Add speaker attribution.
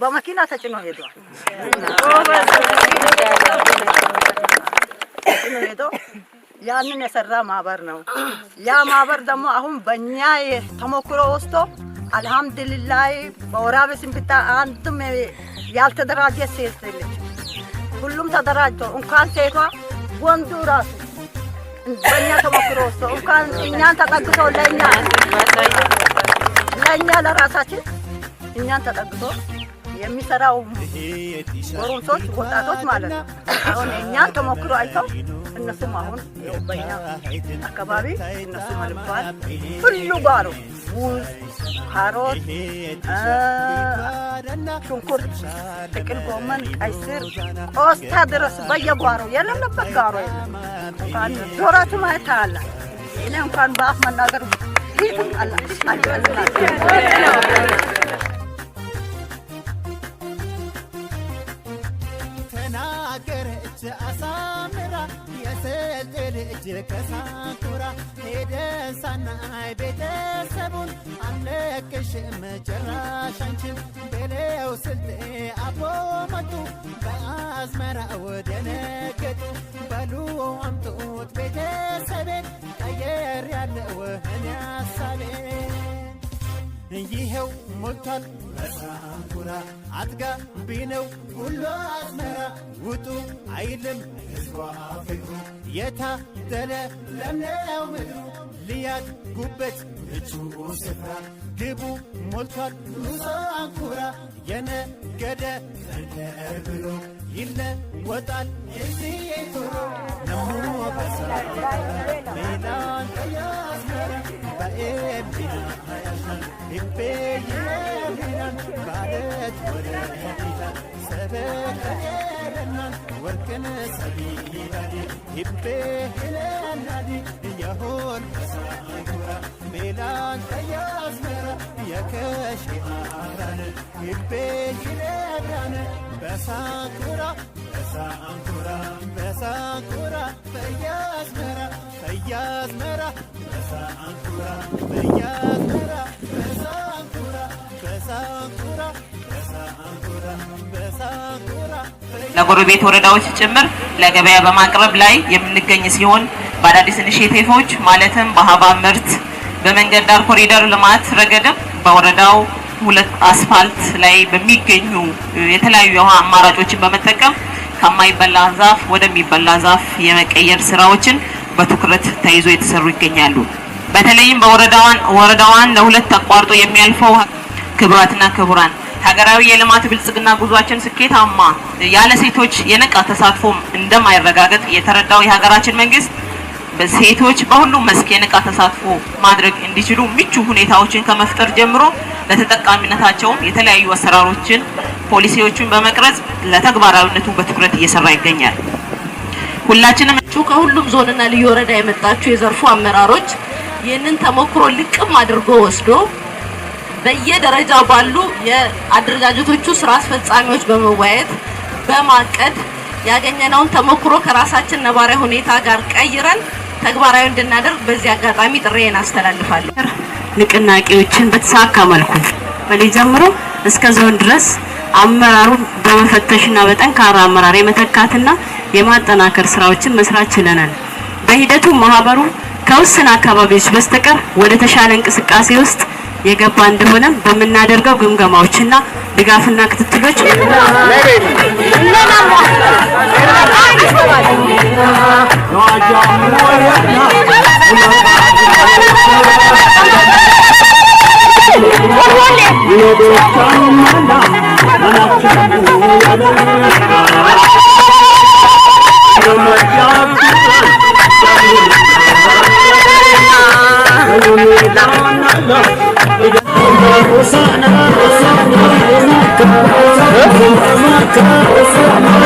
Speaker 1: በመኪና ተጭኖ ሄዷል። ያንን የሰራ ማህበር ነው። ያ ማህበር ደግሞ አሁን በእኛ ተሞክሮ ወስዶ አልহামዱሊላህ በወራቤ ስንብታ አንድም ያልተደራጀ ሴት የለች። ሁሉም ተደራጅቶ እንኳን ሴቷ ወንዱ ራሱ በእኛ ተሞክሮ ወስዶ እንኳን እኛን ተጠግቶ ለእኛ ለራሳችን እኛን ተጠግቶ የሚሰራው ጎረምሶች ወጣቶች ማለት ነው። አሁን እኛን ተሞክሮ አይተው እነሱም አሁን በእኛ አካባቢ እነሱ መልባል ሁሉ ጋሩ ሙዝ፣ ካሮት፣ ሽንኩርት፣ ጥቅል ጎመን፣ ቀይ ስር፣ ቆስጣ ድረስ በየጓሮ የሌለበት ጋሮ የለም። እንኳን ዞራችሁ ማየት አለ። እኔ እንኳን በአፍ መናገር ፊትም አለ አሳምራ የሰልጤ ልጅ ከሳኩራ ሄደን ሳናይ ቤተሰቡን አንለቅሽም ጭራሽ አንቺን በለው ስልጤ አብሮ መጡ በአዝመራ ወደነገጡ በሉ አምጡት ቤተሰቤን ቀየር ያለው እኔ ሀሳቤን ይሄው ሞልቷል በሳኩራ አጥጋቢ ነው ሁሉ አዝመራ ውጡ አይልም ህዝቧ ፍቅሩ የታደለ ለምነው ምድሩ ልያት ጉበት እቹ ስፍራ ግቡ ሞልቷል በሳኩራ የነገደ ተርብሎ ይለወጣል እዚህ ቶሎ ነሞ በሳኩራ ሜላን ያዝመራ በኤምቢና ይቤየናን ባለት ወደ ፊታ ሰበከናን ወርቅን ሰቢራዲ ይቤየናዲ የሆን በሳኩራ ሜላን ያዝመራ የከሽ አራን ይቤየናን በሳኩራ በሳኩራ በሳኩራ በያዝመራ በያዝመራ በሳኩራ በያዝመራ በሳኩራ በሳኩራ በሳኩራ በሳኩራ ለጎረቤት ወረዳዎች ጭምር ለገበያ በማቅረብ ላይ የምንገኝ ሲሆን በአዳዲስ ኢኒሼቲቮች ማለትም በሀብሀብ ምርት በመንገድ ዳር ኮሪደር ልማት ረገድም በወረዳው ሁለት አስፋልት ላይ በሚገኙ የተለያዩ የውሃ አማራጮችን በመጠቀም ከማይበላ ዛፍ ወደሚበላ ዛፍ የመቀየር ስራዎችን በትኩረት ተይዞ የተሰሩ ይገኛሉ። በተለይም ወረዳዋን ለሁለት ተቋርጦ የሚያልፈው ክቡራትና ክቡራን ሀገራዊ የልማት ብልጽግና ጉዟችን ስኬታማ ያለ ሴቶች የነቃ ተሳትፎ እንደማይረጋገጥ የተረዳው የሀገራችን መንግስት በሴቶች በሁሉም መስክ የነቃ ተሳትፎ ማድረግ እንዲችሉ ምቹ ሁኔታዎችን ከመፍጠር ጀምሮ ለተጠቃሚነታቸው የተለያዩ አሰራሮችን ፖሊሲዎችን በመቅረጽ ለተግባራዊነቱ በትኩረት እየሰራ ይገኛል። ሁላችንም ከሁሉም ዞንና ልዩ ወረዳ የመጣችሁ የዘርፉ አመራሮች ይህንን ተሞክሮ ልቅም አድርጎ ወስዶ በየደረጃው ባሉ የአደረጃጀቶቹ ስራ አስፈጻሚዎች በመወያየት በማቀድ ያገኘነውን ተሞክሮ ከራሳችን ነባራዊ ሁኔታ ጋር ቀይረን ተግባራዊ እንድናደርግ በዚህ አጋጣሚ ጥሬን አስተላልፋለሁ። ንቅናቄዎችን በተሳካ መልኩ በላይ ጀምሮ እስከ ዞን ድረስ አመራሩን በመፈተሽና በጠንካራ አመራር የመተካትና የማጠናከር ስራዎችን መስራት ችለናል። በሂደቱ ማህበሩ ከውስን አካባቢዎች በስተቀር ወደ ተሻለ እንቅስቃሴ ውስጥ የገባ እንደሆነ በመናደርገው ግምገማዎችና ድጋፍና ክትትሎች
Speaker 2: Osana, Osana, Osana, Osana, Osana,